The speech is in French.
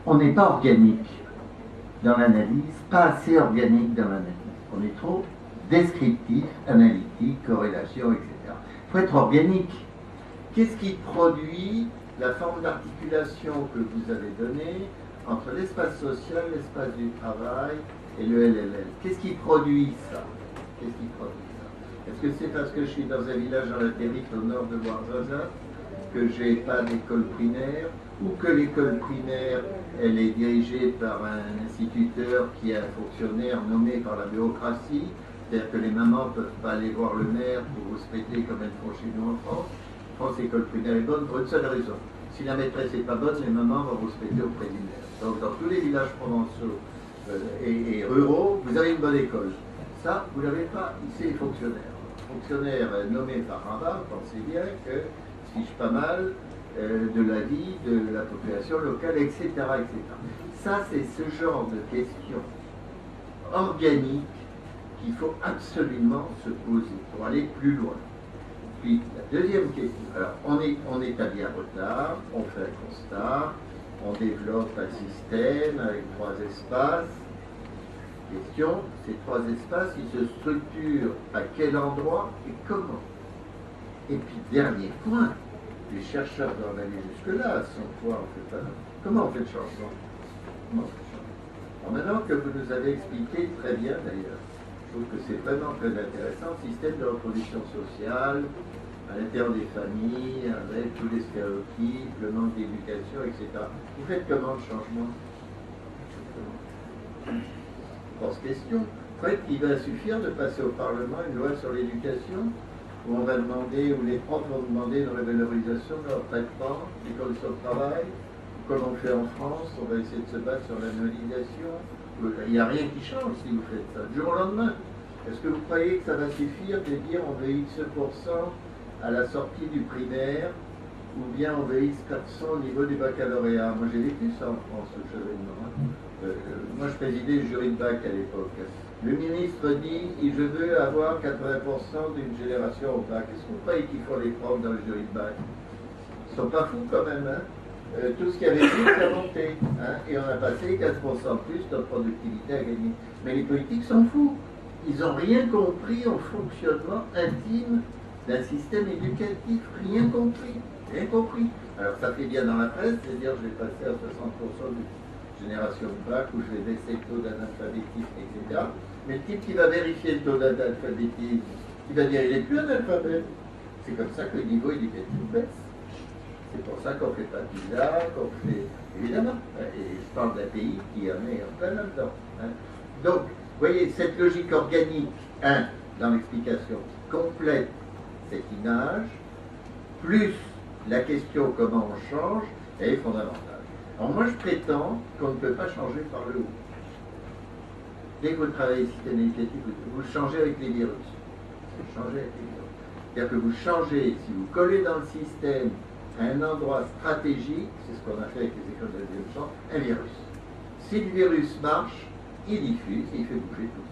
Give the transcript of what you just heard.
on n'est pas organique dans l'analyse, pas assez organique dans l'analyse. On est trop descriptif, analytique, corrélation, etc. Il faut être organique. Qu'est-ce qui produit la forme d'articulation que vous avez donnée entre l'espace social, l'espace du travail et le LLL? Qu'est-ce qui produit ça? Qu'est-ce qui produit ça? Est-ce que c'est parce que je suis dans un village dans la périphérie au nord de Ouarzazate, que je n'ai pas d'école primaire, ou que l'école primaire, elle est dirigée par un instituteur qui est un fonctionnaire nommé par la bureaucratie, c'est-à-dire que les mamans ne peuvent pas aller voir le maire pour vous respecter comme elles font chez nous en France. En France, l'école primaire est bonne pour une seule raison. Si la maîtresse n'est pas bonne, les mamans vont vous respecter auprès du maire. Donc dans tous les villages provençaux et ruraux, vous avez une bonne école. Ça, vous ne l'avez pas ici, les fonctionnaires. Fonctionnaires nommés par Rabat, pensez bien que fiche pas mal de la vie de la population locale, etc. etc. Ça, c'est ce genre de questions organiques qu'il faut absolument se poser pour aller plus loin. Puis, la deuxième question, alors on établit un retard, on fait un constat, on développe un système avec 3 espaces. Question, ces 3 espaces, ils se structurent à quel endroit et comment? Et puis, dernier point, les chercheurs doivent aller jusque-là, sans quoi on fait pas. Comment on fait le changement? Comment on fait le changement? Alors maintenant que vous nous avez expliqué très bien d'ailleurs, je trouve que c'est vraiment très intéressant, système de reproduction sociale, à l'intérieur des familles, avec tous les stéréotypes, le manque d'éducation, etc. Vous faites comment le changement? Grosse question. En fait, il va suffire de passer au Parlement une loi sur l'éducation, où on va demander, où les profs vont demander une revalorisation de leur traitement, des conditions de travail, comme on fait en France, on va essayer de se battre sur l'annualisation. Il n'y a rien qui change si vous faites ça, du jour au lendemain. Est-ce que vous croyez que ça va suffire de dire on veut X% à la sortie du primaire, ou bien on veut X% au niveau du baccalauréat? Moi j'ai vécu ça en France, ce chevènement. Moi je présidais le jury de bac à l'époque. Le ministre dit je veux avoir 80% d'une génération au bac. Qu'est-ce que vous croyez qu'ils font les profs dans le jury de bac? Ils ne sont pas fous quand même, hein? Tout ce qui avait dit, ça a monté. Hein? Et on a passé 15% de plus, notre productivité a gagné. Mais les politiques s'en foutent. Ils n'ont rien compris au fonctionnement intime d'un système éducatif. Rien compris. Rien compris. Alors ça fait bien dans la presse, c'est-à-dire je vais passer à 60% de génération de bac, où je vais baisser le taux d'analphabétisme, etc. Mais le type qui va vérifier le taux d'analphabétisme, il va dire il n'est plus analphabète. C'est comme ça que le niveau éducatif baisse. C'est pour ça qu'on ne fait pas de PISA, qu'on fait. Évidemment. Et je parle d'un pays qui en est en plein là-dedans. Hein. Donc, vous voyez, cette logique organique, dans l'explication, complète cette image, plus la question comment on change, elle est fondamentale. Alors moi, je prétends qu'on ne peut pas changer par le haut. Dès que vous travaillez le système éducatif, vous changez avec les virus. Vous changez avec les virus. C'est-à-dire que vous changez, si vous collez dans le système à un endroit stratégique, c'est ce qu'on a fait avec les écoles de la deuxième chance, un virus. Si le virus marche, il diffuse et il fait bouger tout.